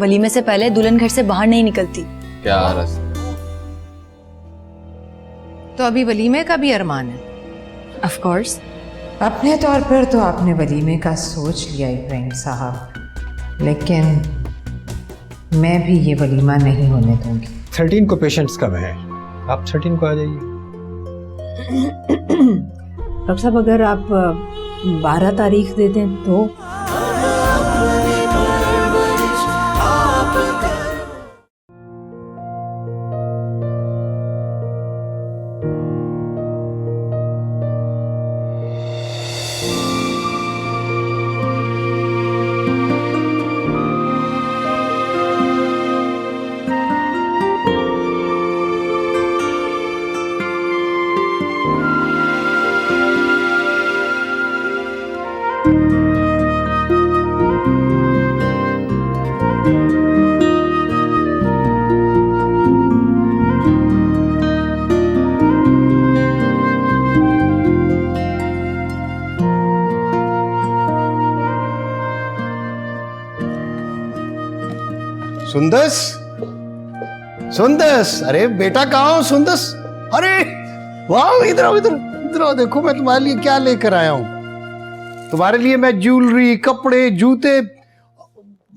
वलीमे से पहले दुल्हन घर से बाहर नहीं निकलती। क्या रस? तो अभी वलीमे का भी अरमान है? Of course. अपने तौर पर तो आपने वलीमे का सोच लिया इब्राहिम साहब, लेकिन मैं भी ये वलीमा नहीं होने दूंगी। 13 को पेशेंट्स कब है? आप 13 को आ जाइए। डॉक्टर साहब अगर आप 12 तारीख दे दें तो। सुंदस, सुंदस, अरे बेटा कहाँ हो सुंदस? अरे वाह, इधर आओ, इधर आओ, देखो मैं तुम्हारे लिए क्या लेकर आया हूँ। तुम्हारे लिए मैं ज्वेलरी, कपड़े, जूते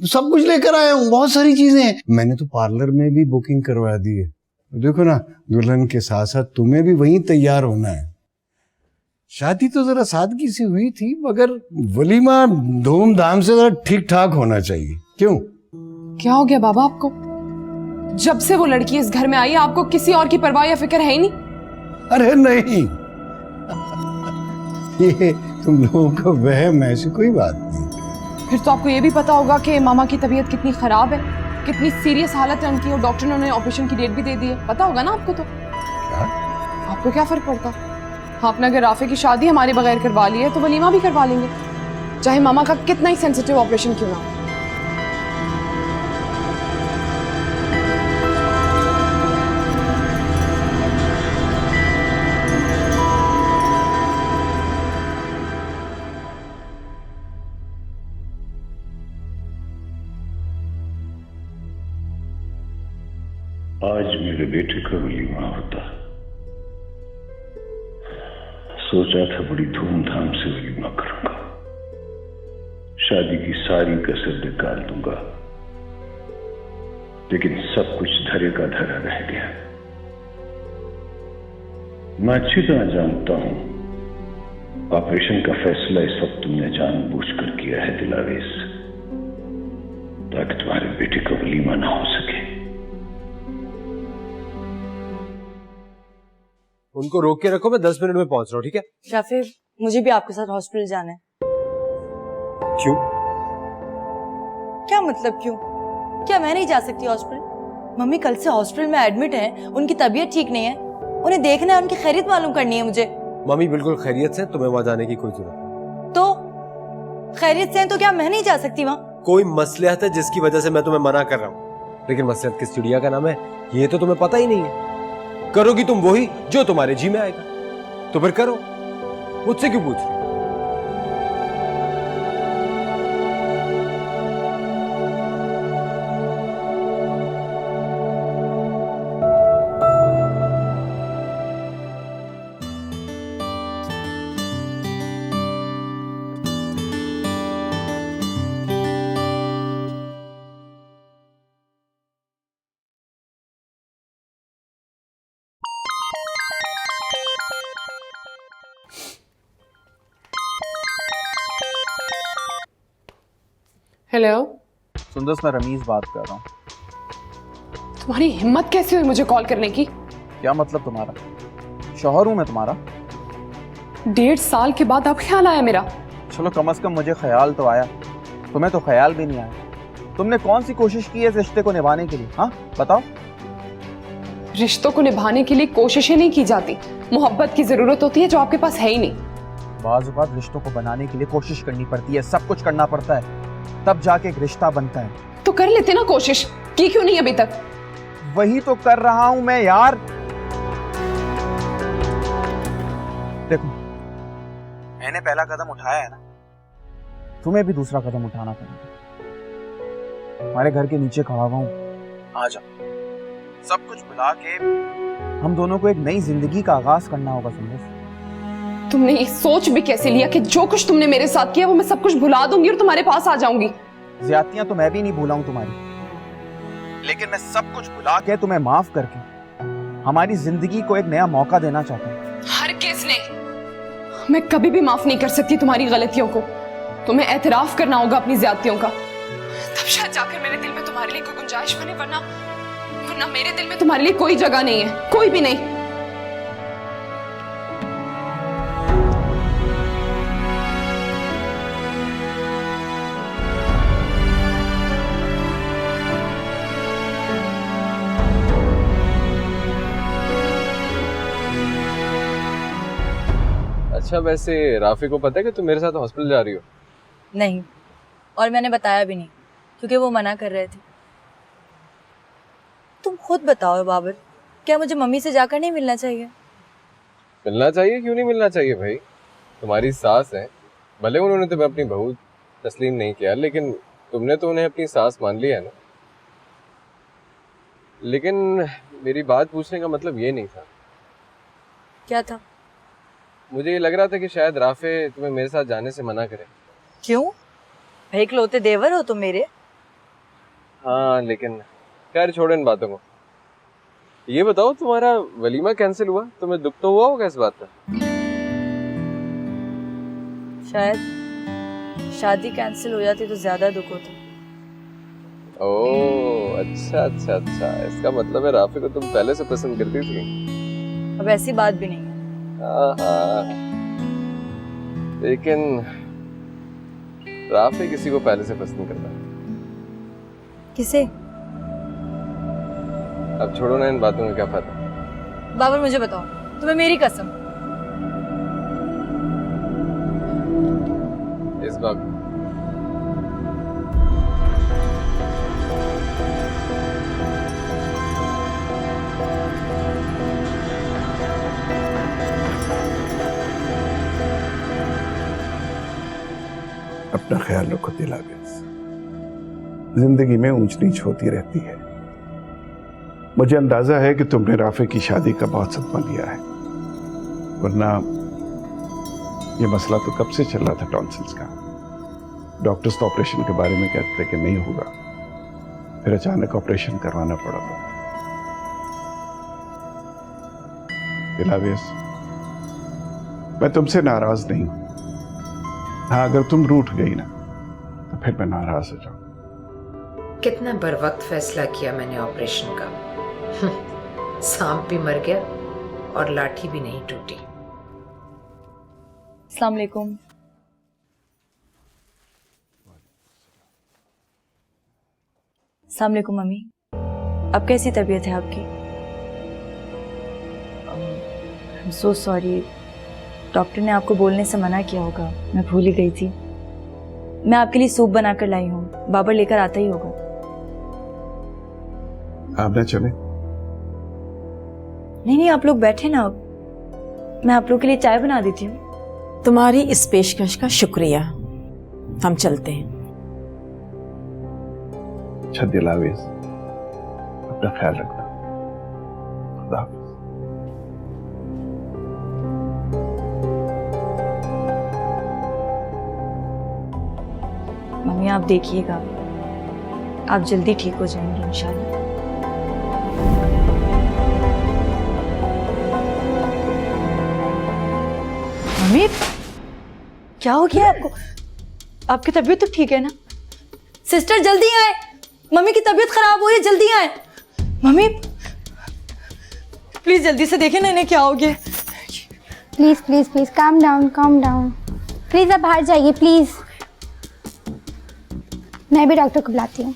सब कुछ लेकर आया हूँ, बहुत सारी चीजें हैं। मैंने तो पार्लर में भी बुकिंग करवा दी है। देखो ना, दुल्हन के साथ साथ तुम्हें भी वहीं तैयार होना है। शादी तो जरा सादगी से हुई थी, मगर वलीमा धूमधाम से जरा ठीक ठाक होना चाहिए। क्यों? क्या हो गया बाबा आपको? जब से वो लड़की इस घर में आई आपको किसी और की परवाह या फिक्र है ही नहीं? अरे नहीं, ये तुम लोगों का वहम है, ऐसी कोई बात नहीं। फिर तो आपको ये भी पता होगा कि मामा की तबीयत कितनी खराब है, कितनी सीरियस हालत है उनकी, और डॉक्टर ने उन्हें ऑपरेशन की डेट भी दे दी है। पता होगा ना आपको? तो क्या? आपको क्या फर्क पड़ता? आपने अगर राफे की शादी हमारे बगैर करवा ली है तो वलीमा भी करवा लेंगे, चाहे मामा का कितना ही सेंसिटिव ऑपरेशन क्यों ना हो। आज मेरे बेटे का वलीमा होता। सोचा था बड़ी धूमधाम से वलीमा करूंगा, शादी की सारी कसर निकाल दूंगा, लेकिन सब कुछ धरे का धरा रह गया। मैं अच्छी तरह जानता हूं ऑपरेशन का फैसला इस वक्त तुमने जानबूझकर किया है दिलावेश, ताकि तुम्हारे बेटे का वलीमा ना हो सके। उनको रोक के रखो, मैं 10 मिनट में पहुंच रहा हूँ, ठीक है? राफे, मुझे भी आपके साथ हॉस्पिटल जाना है। क्यों? क्या मतलब क्यों? क्या मैं नहीं जा सकती हॉस्पिटल? मम्मी कल से हॉस्पिटल में एडमिट है, उनकी तबीयत ठीक नहीं है, उन्हें देखना है, उनकी खैरियत मालूम करनी है मुझे। मम्मी बिल्कुल खैरियत से, तुम्हें वहां जाने की कोई जरूरत नहीं। तो खैरियत से है तो क्या मैं नहीं जा सकती वहाँ? कोई मसलियत है जिसकी वजह से मैं तुम्हें मना कर रहा हूँ, लेकिन मसलियत किस चिड़िया का नाम है ये तो तुम्हें पता ही नहीं है। करोगी तुम वही जो तुम्हारे जी में आएगा, तो फिर करो, मुझसे क्यों पूछ रही? हेलो सुंदस, मैं रमीज बात कर रहा हूँ। तुम्हारी हिम्मत कैसे हुई मुझे कॉल करने की? क्या मतलब तुम्हारा? शौहर हूँ मैं तुम्हारा। 1.5 साल के बाद अब ख्याल आया मेरा? चलो कम से कम मुझे ख्याल तो आया, तुम्हें तो ख्याल भी नहीं आया। तुमने कौन सी कोशिश की है इस रिश्ते को निभाने के लिए? हाँ बताओ। रिश्तों को निभाने के लिए कोशिशें नहीं की जाती, मोहब्बत की जरूरत होती है जो आपके पास है ही नहीं। बाज़ औक़ात रिश्तों को बनाने के लिए कोशिश करनी पड़ती है, सब कुछ करना पड़ता है, तब जाके एक रिश्ता बनता है। तो कर लेते ना कोशिश, की क्यों नहीं अभी तक? वही तो कर रहा हूं मैं यार। देखो, मैंने पहला कदम उठाया है ना, तुम्हें भी दूसरा कदम उठाना पड़ेगा। हमारे घर के नीचे खड़ा हुआ हूँ, आ जा। सब कुछ भुला के हम दोनों को एक नई जिंदगी का आगाज करना होगा सुंदस। तुमने ये सोच भी कैसे लिया कि जो कुछ तुमने मेरे साथ किया वो मैं सब कुछ भुला दूंगी और तुम्हारे पास आ जाऊंगी? ज्यादतियां तो मैं भी नहीं भूला हूं तुम्हारी, लेकिन मैं सब कुछ भुला के तुम्हें माफ करके हमारी जिंदगी को एक नया मौका देना चाहता हूँ। हरगिज़ नहीं, मैं कभी भी माफ नहीं कर सकती तुम्हारी गलतियों को। तुम्हें एतराफ करना होगा अपनी ज्यादतियों का, तब शायद जाकर मेरे दिल में तुम्हारे लिए कोई गुंजाइश बने, वरना मेरे दिल में तुम्हारे लिए कोई जगह नहीं है, कोई भी नहीं। अच्छा, वैसे राफी को पता है कि तुम मेरे साथ हॉस्पिटल जा रही हो? नहीं, और मैंने बताया भी नहीं क्योंकि वो मना कर रहे थे। तुम खुद बताओ बाबर, क्या मुझे मम्मी से जाकर नहीं मिलना चाहिए? मिलना चाहिए, क्यों नहीं मिलना चाहिए भाई? तुम्हारी सास है, भले उन्होंने तुम्हें अपनी बहू तस्लीम नहीं किया, लेकिन तुमने तो उन्हें अपनी सास मान लिया है ना। लेकिन मेरी बात पूछने का मतलब ये नहीं था। क्या था? मुझे ये लग रहा था कि शायद राफे तुम्हें मेरे साथ जाने से मना करे। क्यों? भाई इकलौते देवर हो तुम मेरे। हाँ, लेकिन खैर छोड़ो इन बातों को। ये बताओ, तुम्हारा वलीमा कैंसिल हुआ, तुम्हें दुख तो हुआ होगा इस बात का? शायद शादी कैंसिल हो जाती तो ज्यादा दुख होता। ओह, अच्छा अच्छा अच्छा, इसका मतलब है राफे को तुम पहले से पसंद करती थी। अब ऐसी बात भी नहीं है। हाँ, लेकिन राफे किसी को पहले से पसंद करता है। किसे? अब छोड़ो ना इन बातों में, क्या फायदा। बाबर मुझे बताओ, तुम्हें मेरी कसम। इस बात अपना ख्याल रखो दिलावेज। जिंदगी में ऊंच नीच होती रहती है। मुझे अंदाजा है कि तुमने राफे की शादी का बहुत सदमा लिया है, वरना ये मसला तो कब से चल रहा था टॉन्सिल्स का। डॉक्टर्स तो ऑपरेशन के बारे में कहते थे कि नहीं होगा, फिर अचानक ऑपरेशन करवाना पड़ा था। दिलावेज, मैं तुमसे नाराज नहीं हूं। हाँ, अगर तुम रूठ गई ना तो फिर मैं नाराज हो जाऊं। कितना बर वक्त फैसला किया मैंने ऑपरेशन का। सांप भी मर गया और लाठी भी नहीं टूटी। अस्सलाम वालेकुम। अस्सलाम वालेकुम मम्मी, अब कैसी तबीयत है आपकी? I am so sorry, doctor ने आपको बोलने से मना किया होगा, मैं भूल ही गई थी। मैं आपके लिए सूप बनाकर लाई हूँ, बाबर लेकर आता ही होगा। आप ना चले? नहीं नहीं, आप लोग बैठे ना, मैं आप लोग के लिए चाय बना देती हूँ। तुम्हारी इस पेशकश का शुक्रिया, हम चलते हैं। अच्छा दिलावेज, अपना ख्याल रखना। खुदा हाफिज। मम्मी आप देखिएगा, आप जल्दी ठीक हो जाएंगे इंशाल्लाह। मम्मी क्या हो गया आपको? आपकी तबीयत तो ठीक है ना? सिस्टर जल्दी आए, मम्मी की तबीयत खराब हो रही है, जल्दी आए। मम्मी प्लीज जल्दी से देखें ना इन्हें क्या हो गया। Please please please calm down. Please आप बाहर जाइए प्लीज। मैं भी डॉक्टर को बुलाती हूँ।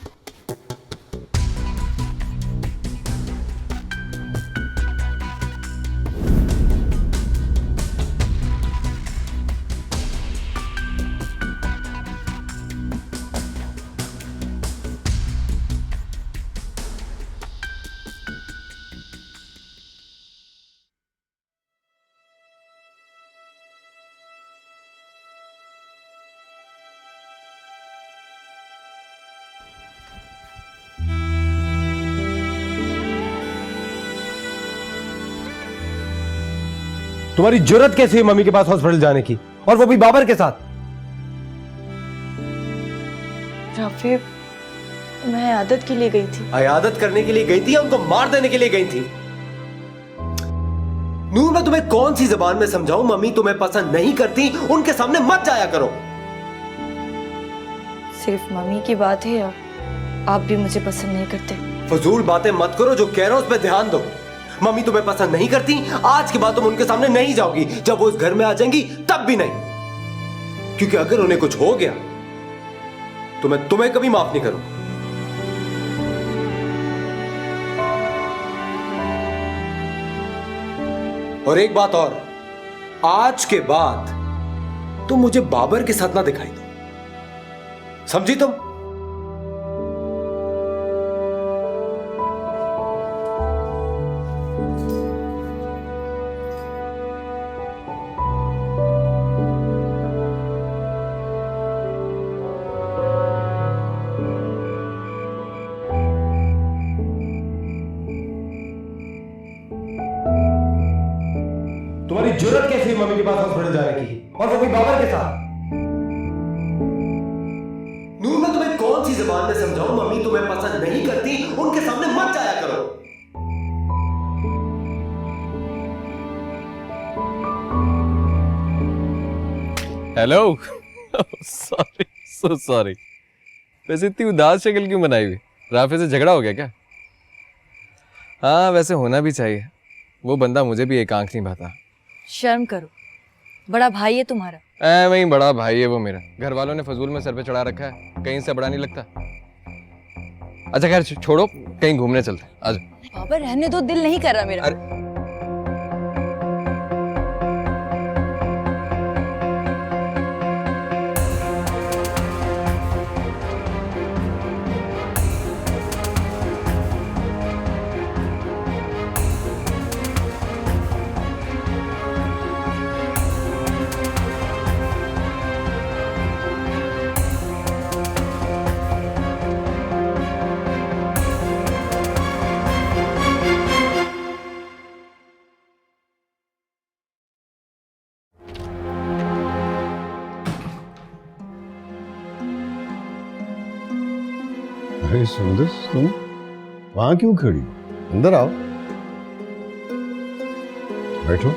तुम्हारी जुर्रत कैसी है मम्मी के पास हॉस्पिटल जाने की, और वो भी बाबर के साथ? राफे, मैं आदत के लिए गई थी। आयादत करने के लिए गई थी या उनको मार देने के लिए गई थी? नूर, मैं तुम्हें कौन सी जबान में समझाऊं? मम्मी तुम्हें पसंद नहीं करती, उनके सामने मत जाया करो। सिर्फ मम्मी की बात है या आप भी मुझे पसंद नहीं करते? फजूल बातें मत करो, जो कह रहा हूं उस पर ध्यान दो। मम्मी तुम्हें पसंद नहीं करती, आज के बाद तुम उनके सामने नहीं जाओगी। जब वो इस घर में आ जाएंगी तब भी नहीं, क्योंकि अगर उन्हें कुछ हो गया तो मैं तुम्हें कभी माफ नहीं करूंगा। और एक बात और, आज के बाद तुम मुझे बाबर के साथ ना दिखाई दो, समझी तुम? तुम्हारी जुर्रत कैसी है मम्मी के पास हॉस्पिटल जाने की, और वो भी बाबर के साथ? नूर, मैं तुम्हें कौन सी जबान में समझाऊं? मम्मी तुम्हें पसंद नहीं करती, उनके सामने मत जाया करो। हेलो। Sorry, so sorry. वैसे इतनी उदास शक्ल क्यों बनाई हुई? राफे से झगड़ा हो गया क्या? हाँ, वैसे होना भी चाहिए। वो बंदा मुझे भी एक आंख नहीं भाता। शर्म करो, बड़ा भाई है तुम्हारा। वही बड़ा भाई है वो मेरा। घर वालों ने फजूल में सर पे चढ़ा रखा है, कहीं से बड़ा नहीं लगता। अच्छा खैर छोड़ो, कहीं घूमने चलते हैं, आ जाओ। बाबा रहने दो, दिल नहीं कर रहा मेरा। अरे सुंदर, तुम वहां क्यों खड़ी? अंदर आओ, बैठो।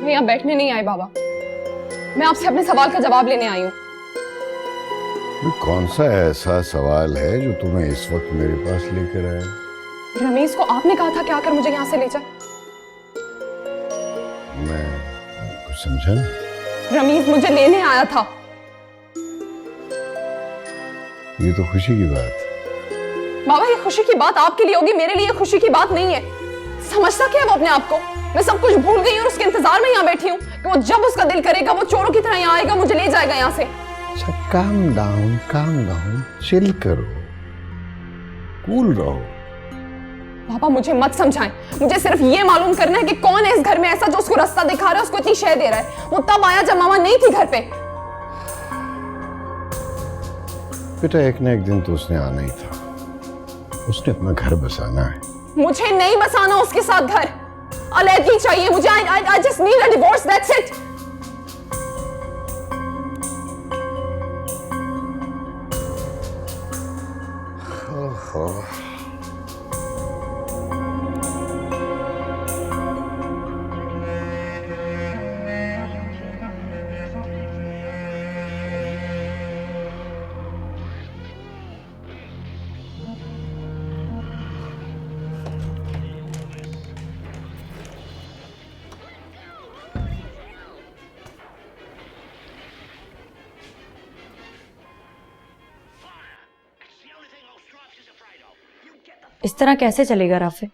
मैं यहाँ बैठने नहीं आई बाबा, मैं आपसे अपने सवाल का जवाब लेने आई हूँ। कौन सा ऐसा सवाल है जो तुम्हें इस वक्त मेरे पास लेकर आया? रमीज को आपने कहा था कि आकर मुझे यहाँ से ले जाए। मैं कुछ समझा नहीं। रमीज मुझे लेने आया था। ये तो खुशी की बात है। बाबा, ये खुशी की बात आपके लिए होगी, मेरे लिए खुशी की बात नहीं है। समझता क्या है वो अपने आप को? मैं सब कुछ भूल गई और उसके इंतजार में यहाँ बैठी हूँ कि वो जब उसका दिल करेगा वो चोरों की तरह यहाँ आएगा, मुझे ले जाएगा यहाँ से। अच्छा, काम डाउन, चिल करो, कूल रहो। पापा मुझे मत समझाएं, मुझे सिर्फ ये मालूम करना है कि कौन है इस घर में ऐसा जो उसको रास्ता दिखा रहा है, उसको इतनी शय दे रहा है। वो तब आया जब मामा नहीं थी घर पे। बेटा, एक ना एक दिन तो उसने आना ही था। उसने अपना घर बसाना है। मुझे नहीं बसाना उसके साथ घर, अलग चाहिए मुझे। I just need a divorce, that's it. इस तरह कैसे चलेगा राफे?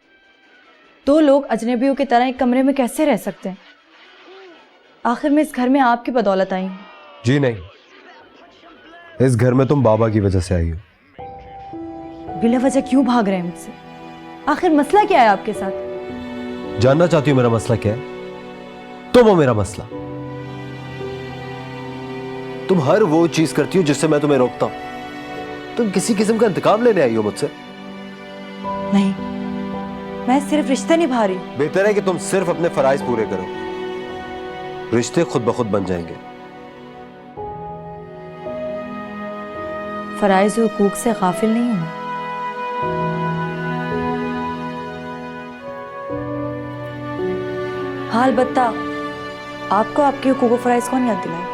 दो लोग अजनबियों की तरह एक कमरे में कैसे रह सकते हैं? आखिर में इस घर में आपकी बदौलत आई हूं। जी नहीं, इस घर में तुम बाबा की वजह से आई हो। बिला वजह क्यों भाग रहे हैं मुझसे? आखिर मसला क्या है आपके साथ? जानना चाहती हो मेरा मसला क्या है? तुम हो मेरा मसला। तुम हर वो चीज करती हो जिससे मैं तुम्हें रोकता हूं। तुम किसी किस्म का इंतकाम लेने आई हो मुझसे? नहीं, मैं सिर्फ रिश्ता निभा रही हूं। बेहतर है कि तुम सिर्फ अपने फराइज पूरे करो। रिश्ते खुद ब खुद बन जाएंगे। फराइज हुकूक से गाफिल नहीं हूं। हाल बत्ता आपको आपके हुकूक व फराइज कौन याद दिलाए?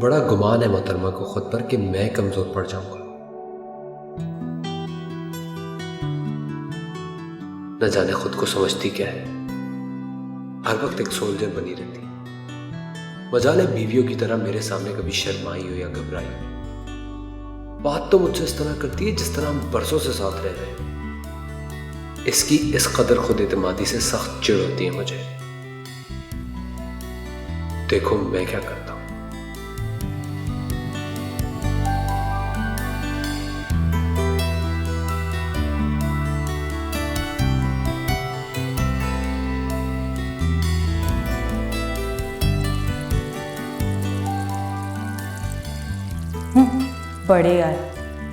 बड़ा गुमान है मोहतरमा को खुद पर कि मैं कमजोर पड़ जाऊंगा। न जाने खुद को समझती क्या है, हर वक्त एक सोल्जर बनी रहती है। मजाले बीवियों की तरह मेरे सामने कभी शर्माई हो या घबराई हो। बात तो मुझसे इस तरह करती है जिस तरह हम बरसों से साथ रह रहे हैं। इसकी इस कदर खुद एतमादी से सख्त चिढ़ होती है मुझे। देखो मैं क्या करता हूं। बड़े यार,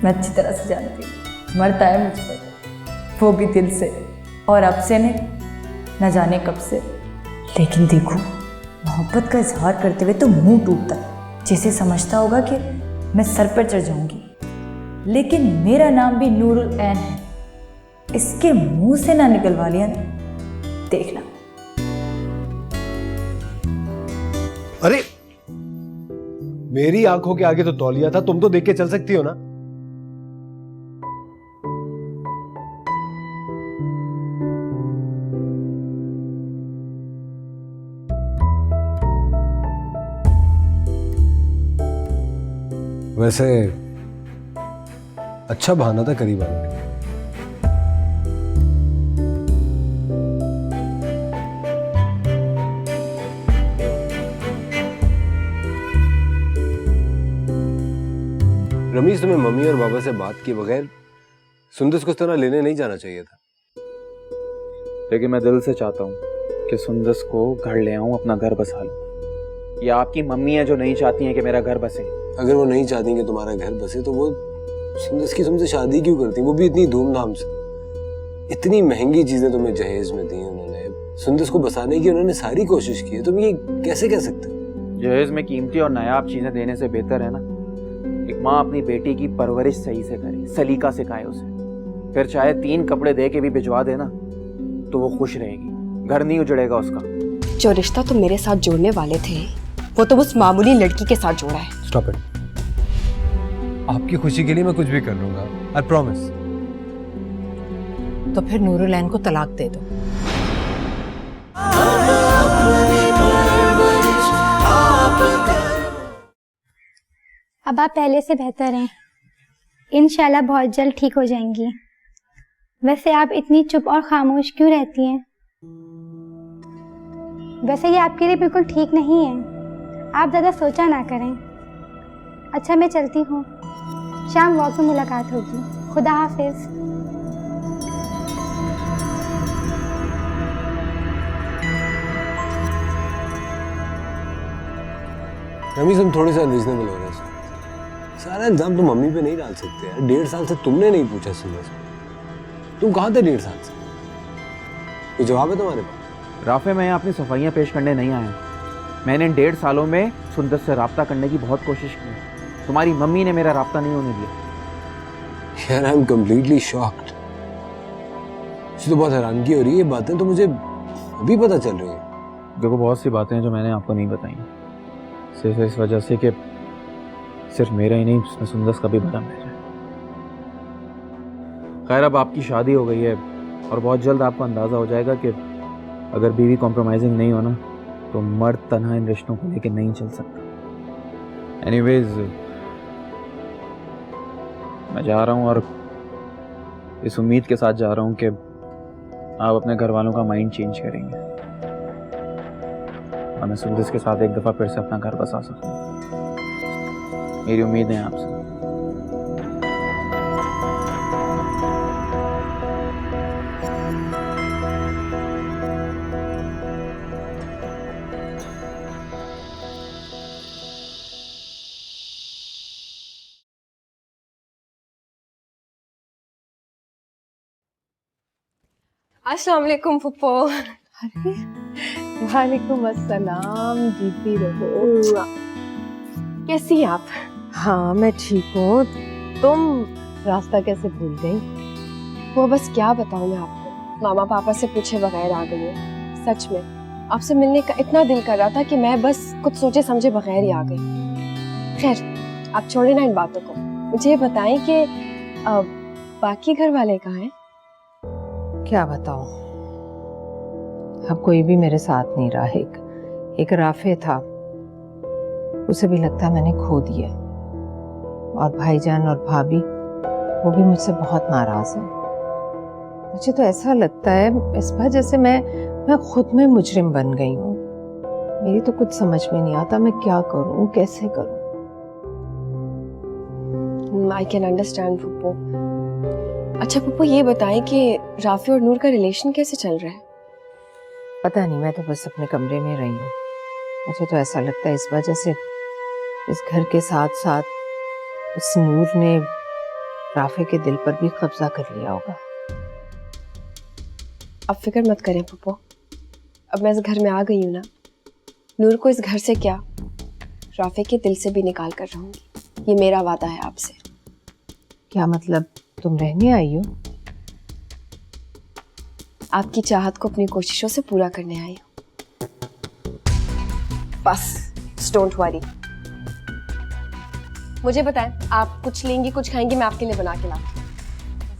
मैं अच्छी तरह से जानती हूँ, मरता है मुझ पर, वो भी दिल से, और अब से नहीं, न जाने कब से। लेकिन देखो, मोहब्बत का इजहार करते हुए तो मुंह टूटता है, जैसे समझता होगा कि मैं सर पर चढ़ जाऊंगी। लेकिन मेरा नाम भी नूरुल ऐन है, इसके मुंह से ना निकलवा लिया ना, देखना। अरे मेरी आंखों के आगे तो तौलिया था, तुम तो देख के चल सकती हो ना। वैसे अच्छा बहाना था करीब आने का। रमीज, तुम्हें मम्मी और बाबा से बात किए बगैर सुंदस को इस तरह लेने नहीं जाना चाहिए था। लेकिन मैं दिल से चाहता हूँ कि सुंदस को घर ले आऊं, अपना घर बसा लूं। ये आपकी मम्मी है जो नहीं चाहती हैं कि मेरा घर बसे। अगर वो नहीं चाहती कि तुम्हारा घर बसे तो वो सुंदस की तुमसे शादी क्यों करती, वो भी इतनी धूमधाम से। इतनी महंगी चीजें तुम्हें जहेज में दी उन्होंने, सुंदस को बसाने की उन्होंने सारी कोशिश की है, तुम ये कैसे कह सकते? जहेज में कीमती और नायाब चीजें देने से बेहतर है ना एक माँ अपनी बेटी की परवरिश सही से करे, सलीका सिखाए उसे। फिर चाहे 3 कपड़े दे के भी भिजवा देना तो वो खुश रहेगी, घर नहीं उजड़ेगा उसका। जो रिश्ता तुम मेरे साथ जोड़ने वाले थे वो तुम उस मामूली लड़की के साथ जोड़ा है। Stop it. आपकी खुशी के लिए मैं कुछ भी कर लूंगा, आई प्रॉमिस। तो फिर नूरुल ऐन को तलाक दे दो। अब आप पहले से बेहतर हैं, इंशाल्लाह बहुत जल्द ठीक हो जाएंगी। वैसे आप इतनी चुप और खामोश क्यों रहती हैं? वैसे ये आपके लिए बिल्कुल ठीक नहीं है, आप ज़्यादा सोचा ना करें। अच्छा मैं चलती हूँ, शाम वॉक में मुलाकात होगी। खुदा हाफिज। रमीज, तुम थोड़े से अनरीजनेबल हो रहे हो। सारा इल्जाम तुम मम्मी पे नहीं डाल सकते यार। 1.5 साल से तुमने नहीं पूछा सुंदर से, तुम कहाँ थे 1.5 साल से? कोई जवाब है तुम्हारे पास? राफे, मैं यहाँ अपनी सफाइयाँ पेश करने नहीं आया। मैंने इन 1.5 सालों में सुंदर से राब्ता करने की बहुत कोशिश की। तुम्हारी मम्मी ने मेरा राब्ता नहीं होने दिया। यार, आई एम कम्प्लीटली शॉक्ड। मुझे तो बहुत हैरानगी हो रही है, ये बातें तो मुझे अभी पता चल रही है। देखो, बहुत सी बातें हैं जो मैंने आपको नहीं बताई, सिर्फ इस वजह से कि सिर्फ मेरा ही नहीं, उसमें सुंदस का भी भला मेरा है। खैर, अब आपकी शादी हो गई है और बहुत जल्द आपको अंदाजा हो जाएगा कि अगर बीवी कॉम्प्रोमाइजिंग नहीं हो ना, तो मर्द तन्हा इन रिश्तों को लेकर नहीं चल सकता। एनीवेज, मैं जा रहा हूँ और इस उम्मीद के साथ जा रहा हूँ कि आप अपने घर वालों का माइंड चेंज करेंगे और मैं सुंदस के साथ एक दफ़ा फिर से अपना घर बसा सकूँ। मेरी उम्मीद है आपसे। अस्सलाम वालेकुम फुप्पो। वालेकुम अस्सलाम, जीती रहो। कैसी हैं आप? हाँ मैं ठीक हूँ। तुम रास्ता कैसे भूल गई? वो बस क्या बताऊँ मैं आपको, मामा पापा से पूछे बगैर आ गई हूँ। सच में आपसे मिलने का इतना दिल कर रहा था कि मैं बस कुछ सोचे समझे बगैर ही आ गई। खैर, आप छोड़े ना इन बातों को, मुझे ये बताएं कि बाकी घर वाले कहाँ हैं? क्या बताऊं, अब कोई भी मेरे साथ नहीं रहा। एक राफे था, उसे भी लगता मैंने खो दिया। और भाईजान और भाभी वो भी मुझसे बहुत नाराज हैं। मुझे तो ऐसा लगता है इस बार जैसे मैं खुद में मुजरिम बन गई हूँ। मेरी तो कुछ समझ में नहीं आता मैं क्या करूँ, कैसे करूँ। आई कैन अंडरस्टैंड फुप्पो। अच्छा पप्पू, ये बताएं कि राफी और नूर का रिलेशन कैसे चल रहा है? पता नहीं, मैं तो बस अपने कमरे में रही हूँ। मुझे तो ऐसा लगता है इस वजह से इस घर के साथ साथ उस नूर ने राफे के दिल पर भी कब्जा कर लिया होगा। अब फिक्र मत करें पप्पू, अब मैं इस घर में आ गई हूँ ना, नूर को इस घर से क्या राफे के दिल से भी निकाल कर रहूंगी। ये मेरा वादा है आपसे। क्या मतलब, तुम रहने आई हो? आपकी चाहत को अपनी कोशिशों से पूरा करने आई हूँ। बस डोंट वरी। मुझे बताएं, आप कुछ लेंगी कुछ खाएंगी, मैं आपके लिए बना के लाती हूँ।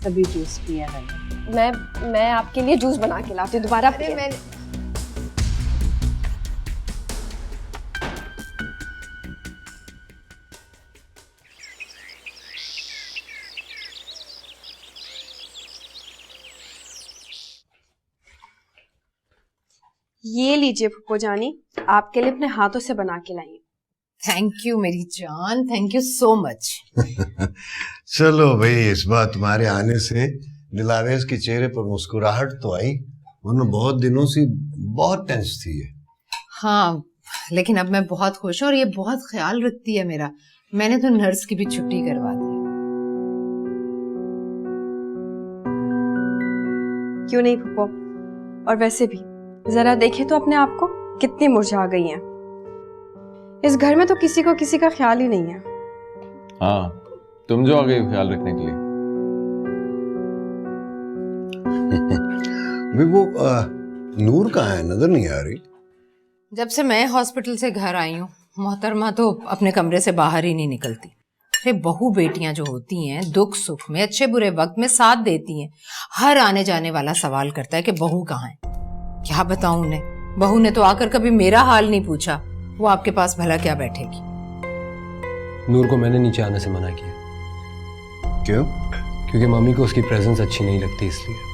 सभी जूस पिया है मैं आपके लिए जूस बना के लाती हूँ, दोबारा पिए। ये लीजिए फुप्पो जानी, आपके लिए अपने हाथों से बना के लाई। थैंक यू मेरी जान, थैंक यू सो मच। चलो भाई, इस बार तुम्हारे आने से दिलावेश के चेहरे पर मुस्कुराहट तो आई, वरना बहुत दिनों से बहुत टेंस थी ये। हाँ, लेकिन अब मैं बहुत खुश हूँ और ये बहुत ख्याल रखती है मेरा। मैंने तो नर्स की भी छुट्टी करवा दी। क्यों नहीं फुप्पो, और वैसे भी जरा देखे तो अपने आप को, कितनी मुरझा गई हैं। इस घर में तो किसी को किसी का ख्याल ही नहीं है। हाँ, तुम जो आ गई हो ख्याल रखने के लिए। वो नूर कहाँ है, नजर नहीं आ रही। जब से मैं हॉस्पिटल से घर आई हूँ, मोहतरमा तो अपने कमरे से बाहर ही नहीं निकलती। अरे बहू बेटियां जो होती हैं, दुख सुख में, अच्छे बुरे वक्त में साथ देती हैं। हर आने जाने वाला सवाल करता है कि बहू कहाँ है। क्या बताऊं उन्हें, बहू ने तो आकर कभी मेरा हाल नहीं पूछा। वो आपके पास भला क्या बैठेगी। नूर को मैंने नीचे आने से मना किया। क्यों? क्योंकि मम्मी को उसकी प्रेजेंस अच्छी नहीं लगती, इसलिए।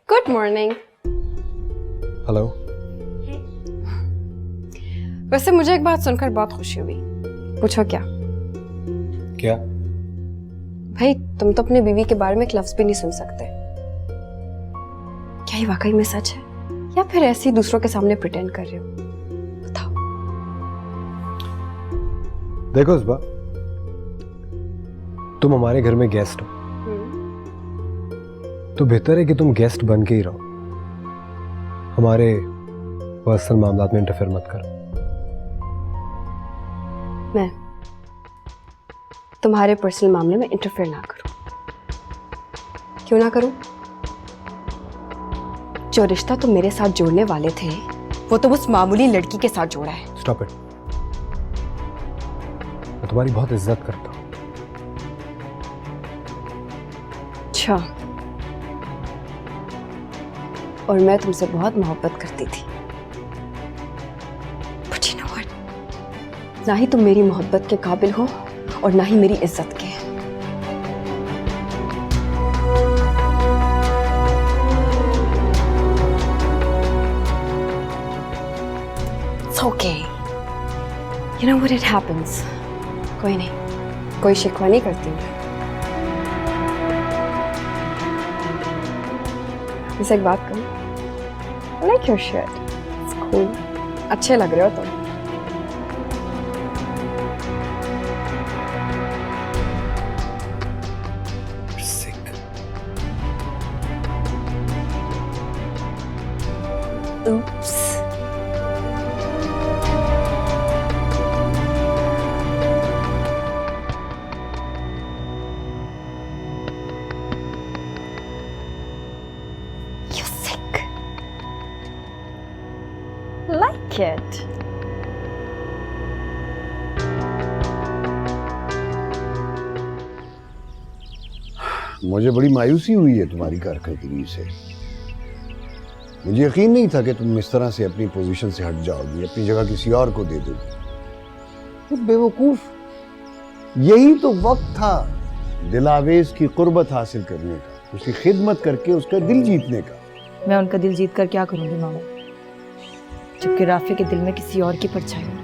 Good morning. हेलो। वैसे मुझे एक बात सुनकर बहुत खुशी हुई। पूछो क्या? क्या? भाई तुम तो अपनी बीवी के बारे में एक लफ्ज भी नहीं सुन सकते। क्या ये वाकई में सच है या फिर ऐसे ही दूसरों के सामने प्रिटेंड कर रहे हो? देखो इसबा, तुम हमारे घर में गेस्ट हो, तो बेहतर है कि तुम गेस्ट बन के ही रहो। हमारे पर्सनल मामलात में इंटरफेयर मत करो। मैं तुम्हारे पर्सनल मामले में इंटरफेयर ना करूं। क्यों ना करूं? जो रिश्ता तुम मेरे साथ जोड़ने वाले थे वो तो उस मामूली लड़की के साथ जोड़ा है। Stop it. मैं तुम्हारी बहुत इज्जत करता हूं। अच्छा, और मैं तुमसे बहुत मोहब्बत करती थी। But you know what? ना ही तुम मेरी मोहब्बत के काबिल हो और ना ही मेरी इज्जत के। It's okay. You know what, it happens. कोई नहीं, कोई शिकवा नहीं करती मैं। मुझसे एक बात करूं? I like your shirt. It's cool. अच्छे लग रहे हो तुम। Oops. You're sick. Like it. मुझे बड़ी मायूसी हुई है तुम्हारी कारकर्दगी से। मुझे यकीन नहीं था कि तुम इस तरह से अपनी पोजीशन से हट जाओगी, अपनी जगह किसी और को दे दोगी। बेवकूफ, यही तो वक्त था दिलावेज की कुर्बत हासिल करने का, उसकी खिदमत करके उसका दिल जीतने का। मैं उनका दिल जीत कर क्या करूंगी मामा, जबकि राफे के दिल में किसी और की परछाई है।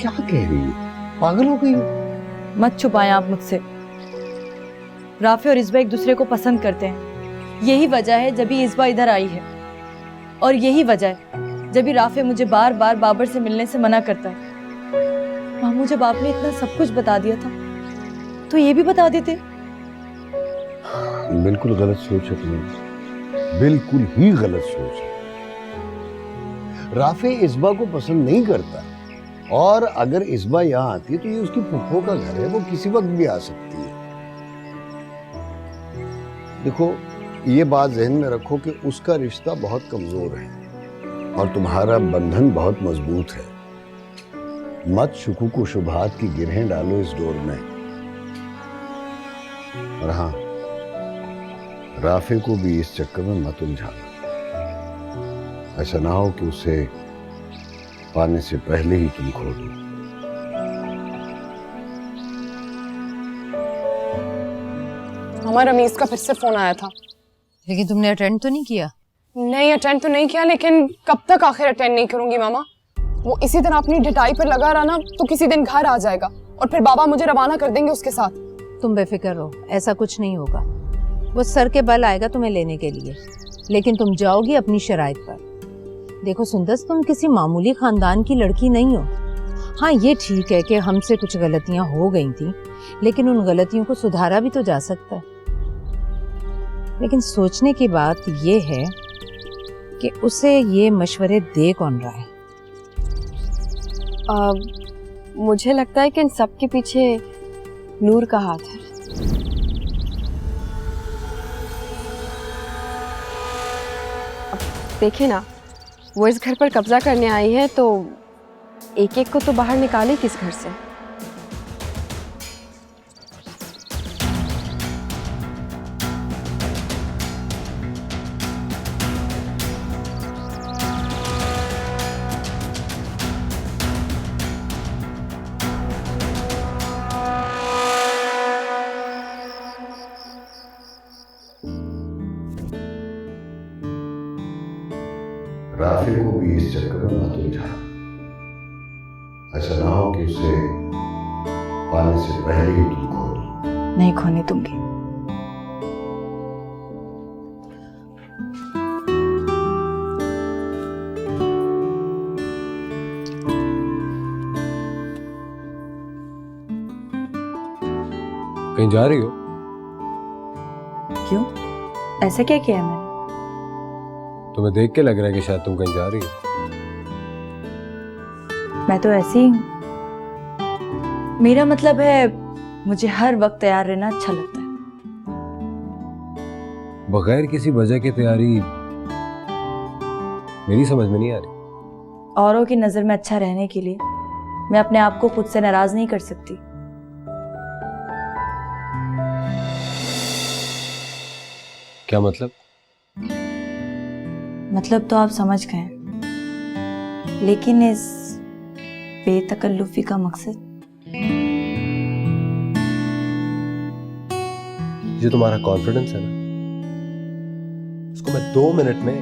क्या कह रही हो? पागल हो गई हो? मत छुपाएं आप मुझसे। राफे और इस्बा एक दूसरे को पसंद करते हैं। यही वजह है जब भी इस्बा इधर आई है, और यही वजह है जब भी राफे मुझे बार बार बाबर से मिलने से मना करता है। मामू, जब आपने इतना सब कुछ बता दिया था तो ये भी बता देते। बिल्कुल गलत सोच है तुम्हें, बिल्कुल ही गलत सोच है। राफे इस्बा को पसंद नहीं करता, और अगर इस्बा यहाँ आती है तो ये उसकी फुफ्फो का घर है, वो किसी वक्त भी आ सकती है। देखो, ये बात जहन में रखो कि उसका रिश्ता बहुत कमजोर है और तुम्हारा बंधन बहुत मजबूत है। मत शुकूक व शुबहात की गिरहें डालो इस डोर में। और हाँ, राफे को भी इस चक्कर में मत उलझाना। ऐसा ना हो कि उसे पाने से पहले ही तुम खो दो। हमारा रमीज का फिर से फोन आया था। लेकिन तुमने अटेंड तो नहीं किया? नहीं, अटेंड तो नहीं किया, लेकिन कब तक आखिर अटेंड नहीं करूंगी मामा। वो इसी तरह अपनी ढिठाई पर लगा रहा ना तो किसी दिन घर आ जाएगा और फिर बाबा मुझे रवाना कर देंगे उसके साथ। तुम बेफिक्र रहो, ऐसा कुछ नहीं होगा। वो सर के बल आएगा तुम्हें लेने के लिए, लेकिन तुम जाओगी अपनी शराइत पर। देखो सुंदस, तुम किसी मामूली खानदान की लड़की नहीं हो। हाँ, ये ठीक है कि हमसे कुछ गलतियां हो गई थी, लेकिन उन गलतियों को सुधारा भी तो जा सकता है। लेकिन सोचने की बात ये है कि उसे ये मशवरे दे कौन रहा है। मुझे लगता है कि इन सब के पीछे नूर का हाथ है। अब देखिए ना, वो इस घर पर कब्जा करने आई है तो एक एक को तो बाहर निकाले किस घर से। राफे को भी इस चक्कर में मत उलझा। ऐसा ना हो कि उसे पाने से पहले ही तुम खो दो। नहीं खोने दूंगी। कहीं जा रही हो? क्यों, ऐसा क्या किया है मैंने? तुम्हें देख के लग रहा है कि शायद तुम कहीं जा रही हो। मैं तो ऐसी ही हूँ। मेरा मतलब है मुझे हर वक्त तैयार रहना अच्छा लगता है। बगैर किसी वजह की तैयारी मेरी समझ में नहीं आ रही। औरों की नजर में अच्छा रहने के लिए मैं अपने आप को खुद से नाराज नहीं कर सकती। क्या मतलब? मतलब तो आप समझ गए, लेकिन इस बेतकल्लुफी का मकसद? जो तुम्हारा कॉन्फिडेंस है ना, उसको मैं 2 मिनट में।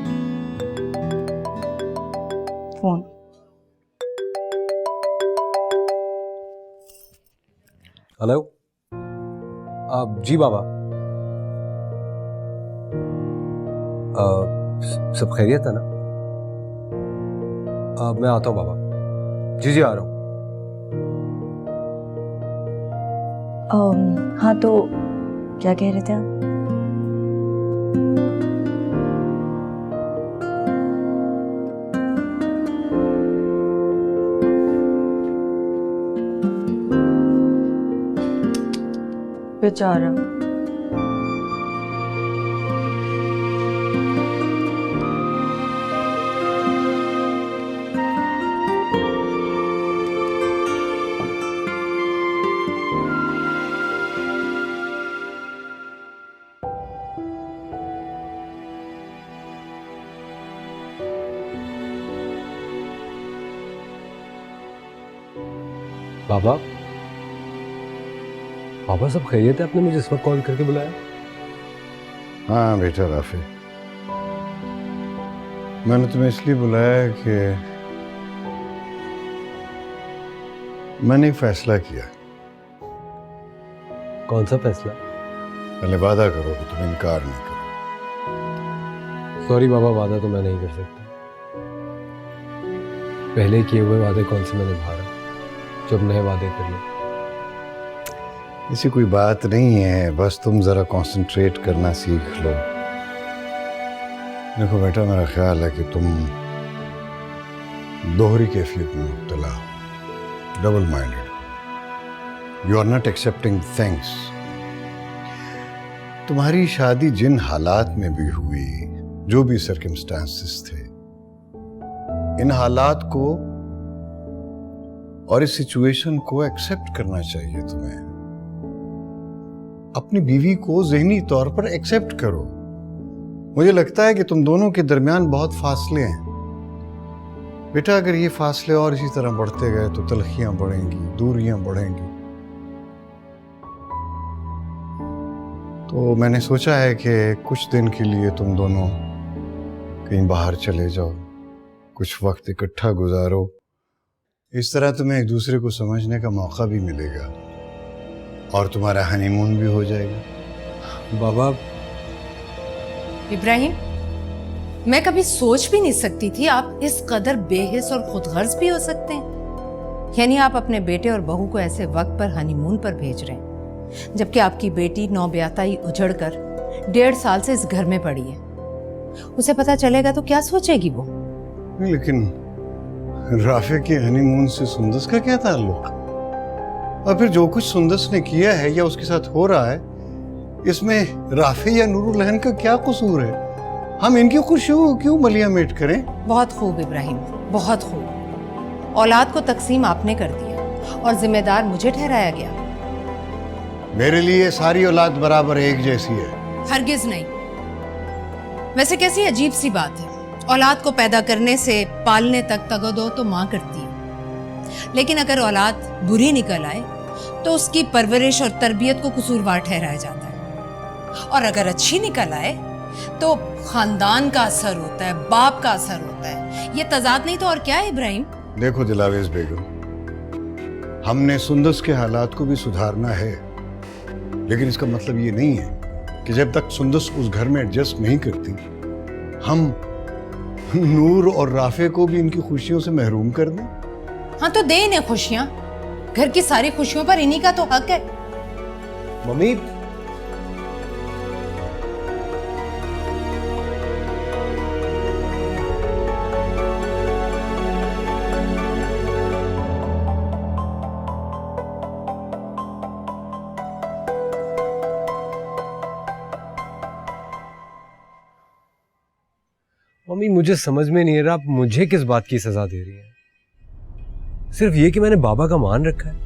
फोन। हेलो। जी बाबा। सब खैरियत है ना? मैं आता हूँ बाबा। जी आ रहा हूँ। हाँ तो क्या कह रहे थे आप? बेचारा। बाबा, बाबा सब खैरियत है? आपने मुझे इस वक्त कॉल करके बुलाया? हाँ बेटा राफी, मैंने तुम्हें इसलिए बुलाया कि मैंने एक फैसला किया। कौन सा फैसला? पहले वादा करो कि तुम इनकार नहीं करो। सॉरी बाबा, वादा तो मैं नहीं कर सकता। पहले किए हुए वादे कौन से मैं निभा रहा, जब नए वादे कर लिए। ऐसी कोई बात नहीं है, बस तुम जरा कंसंट्रेट करना सीख लो। देखो बेटा, मेरा ख्याल है कि तुम दोहरी कैफियत में मुब्तला हो, double minded. You are not accepting thanks. तुम्हारी शादी जिन हालात में भी हुई, जो भी सर्कमस्टांसेस थे, इन हालात को और इस सिचुएशन को एक्सेप्ट करना चाहिए तुम्हें। अपनी बीवी को ज़हनी तौर पर एक्सेप्ट करो। मुझे लगता है कि तुम दोनों के दरमियान बहुत फासले हैं बेटा। अगर ये फासले और इसी तरह बढ़ते गए तो तलखियां बढ़ेंगी, दूरियां बढ़ेंगी। तो मैंने सोचा है कि कुछ दिन के लिए तुम दोनों कहीं बाहर चले जाओ, कुछ वक्त इकट्ठा गुजारो। इस तरह तुम्हें एक दूसरे को समझने का मौका भी मिलेगा और तुम्हारा हनीमून भी हो जाएगा। बाबा, इब्राहिम, मैं कभी सोच भी नहीं सकती थी आप इस कदर बेहिस और खुदगर्ज भी हो सकते हैं। यानी आप अपने बेटे और बहू को ऐसे वक्त पर हनीमून पर भेज रहे हैं, जबकि आपकी बेटी नौब्याता ही उजड़कर 1.5 साल से इस घर में पड़ी है। उसे पता चलेगा तो क्या सोचेगी वो? लेकिन राफे के हनीमून से सुंदस का क्या ताल्लुक? और फिर जो कुछ सुंदस ने किया है या उसके साथ हो रहा है, इसमें राफे या नूरुलहन का क्या कसूर है? हम इनकी खुशियों को क्यों मलियामेट करें? बहुत खूब इब्राहिम, बहुत खूब। औलाद को तकसीम आपने कर दिया और जिम्मेदार मुझे ठहराया गया। मेरे लिए सारी औलाद बराबर एक जैसी है। हरगिज नहीं। वैसे कैसी अजीब सी बात है, औलाद को पैदा करने से पालने तक तगदो तो माँ करती है, लेकिन अगर औलाद बुरी निकल आए तो उसकी परवरिश और तरबियत को कसूरवार ठहराया जाता है, और अगर अच्छी निकल आए तो खानदान का असर होता है, बाप का असर होता है। ये तजाद नहीं तो और क्या है इब्राहिम? देखो दिलावेज बेगम, हमने सुंदस के हालात को भी सुधारना है, लेकिन इसका मतलब ये नहीं है कि जब तक सुंदस उस घर में एडजस्ट नहीं करती, हम नूर और राफे को भी इनकी खुशियों से महरूम कर दें। हाँ तो दे इन्हें खुशियां। घर की सारी खुशियों पर इन्हीं का तो हक है। मम्मी मम्मी मुझे समझ में नहीं आ रहा आप मुझे किस बात की सजा दे रही है। सिर्फ ये कि मैंने बाबा का मान रखा है।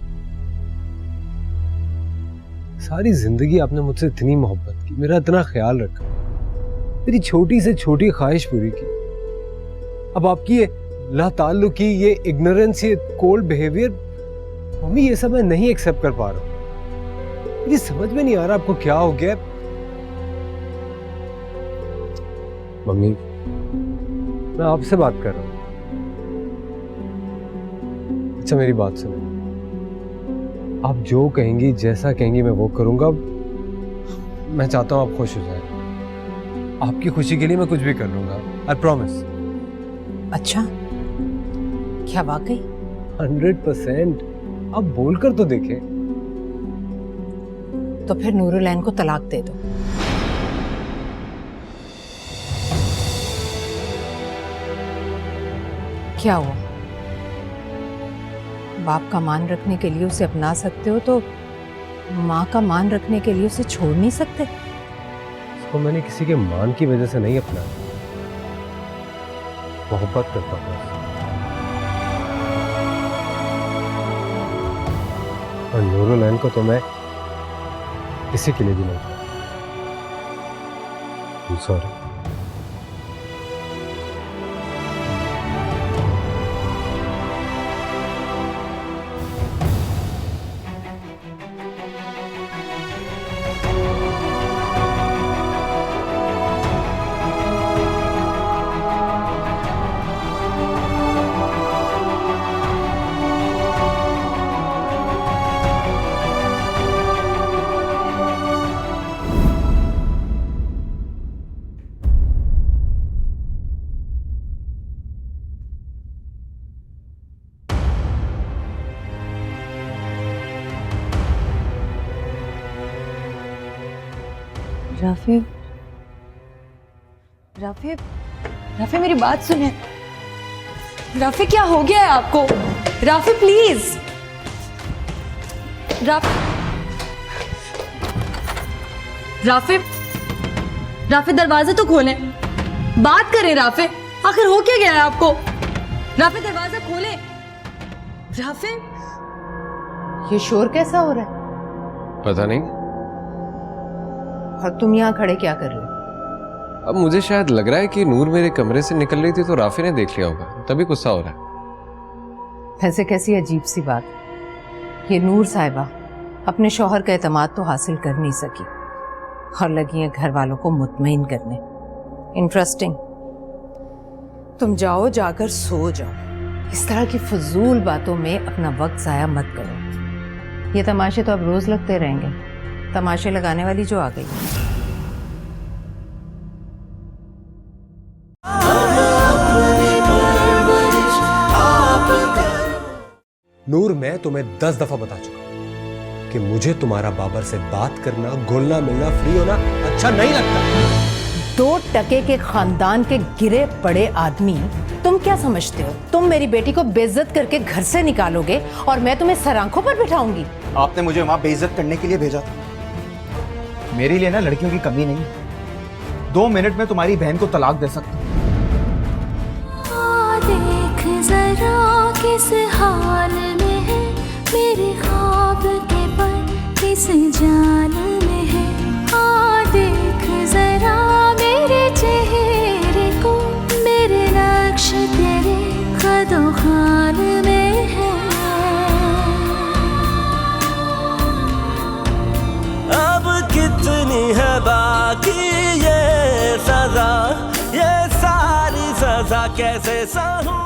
सारी जिंदगी आपने मुझसे इतनी मोहब्बत की, मेरा इतना ख्याल रखा, मेरी छोटी से छोटी ख्वाहिश पूरी की। अब आपकी ये लाताल्लुकी, ये इग्नोरेंस, ये कोल्ड बिहेवियर, मम्मी ये सब मैं नहीं एक्सेप्ट कर पा रहा हूं। मुझे समझ में नहीं आ रहा आपको क्या हो गया। मम्मी मैं आपसे बात कर रहा हूं। अच्छा मेरी बात सुनो, आप जो कहेंगी, जैसा कहेंगी मैं वो करूंगा। मैं चाहता हूं आप खुश हो जाए। आपकी खुशी के लिए मैं कुछ भी कर लूंगा, आई प्रॉमिस। अच्छा क्या वाकई? 100%। आप बोलकर तो देखें। तो फिर नूरुलैन को तलाक दे दो। क्या हुआ? बाप का मान रखने के लिए उसे अपना सकते हो तो माँ का मान rखने के लिए उसे छोड़ नहीं सकते? इसको मैंने किसी के मान की वजह से नहीं अपनाया, मोहब्बत करता हूँ। और नूरुलैन को तो मैं किसी के लिए भी नहीं चाहता। सॉरी। राफे, राफे, राफे मेरी बात सुने। राफे क्या हो गया है आपको? Rafe please. राफे, राफे दरवाजा तो खोलें, बात करें। राफे आखिर हो क्या गया है आपको? राफे दरवाजा खोलें। राफे ये शोर कैसा हो रहा है? पता नहीं। और तुम यहाँ खड़े क्या कर रहे हो? अब मुझे शायद लग रहा है कि नूर मेरे कमरे से निकल रही थी तो राफे ने देख लिया होगा, तभी गुस्सा हो रहा है। ऐसे कैसी अजीब सी बात। ये नूर साहिबा अपने शौहर का एतमाद तो हासिल कर नहीं सकी और लगी है घर वालों को मुतमईन करने। इंटरेस्टिंग। तुम जाओ, जाकर सो जाओ। इस तरह की फजूल बातों में अपना वक्त जाया मत करो। ये तमाशे तो अब रोज लगते रहेंगे। तमाशे लगाने वाली जो आ गई। नूर मैं तुम्हें 10 दफा बता चुका हूं कि मुझे तुम्हारा बाबर से बात करना, घुलना मिलना, फ्री होना अच्छा नहीं लगता। 2 टके के खानदान के गिरे पड़े आदमी, तुम क्या समझते हो? तुम मेरी बेटी को बेइज्जत करके घर से निकालोगे और मैं तुम्हें सर आंखों पर बिठाऊंगी? आपने मुझे वहां बेइज्जत करने के लिए भेजा था। मेरे लिए ना लड़कियों की कमी नहीं। 2 मिनट में तुम्हारी बहन को तलाक दे सकता हूं। देख जरा किस हाल में है मेरे ख्वाब के पल, किस जाल में है। देख जरा मेरे चेहरे को, मेरे नक्श तेरे कदों खाल में है। अब कितनी है बाकी ये सजा, ये सारी सजा कैसे सहूं।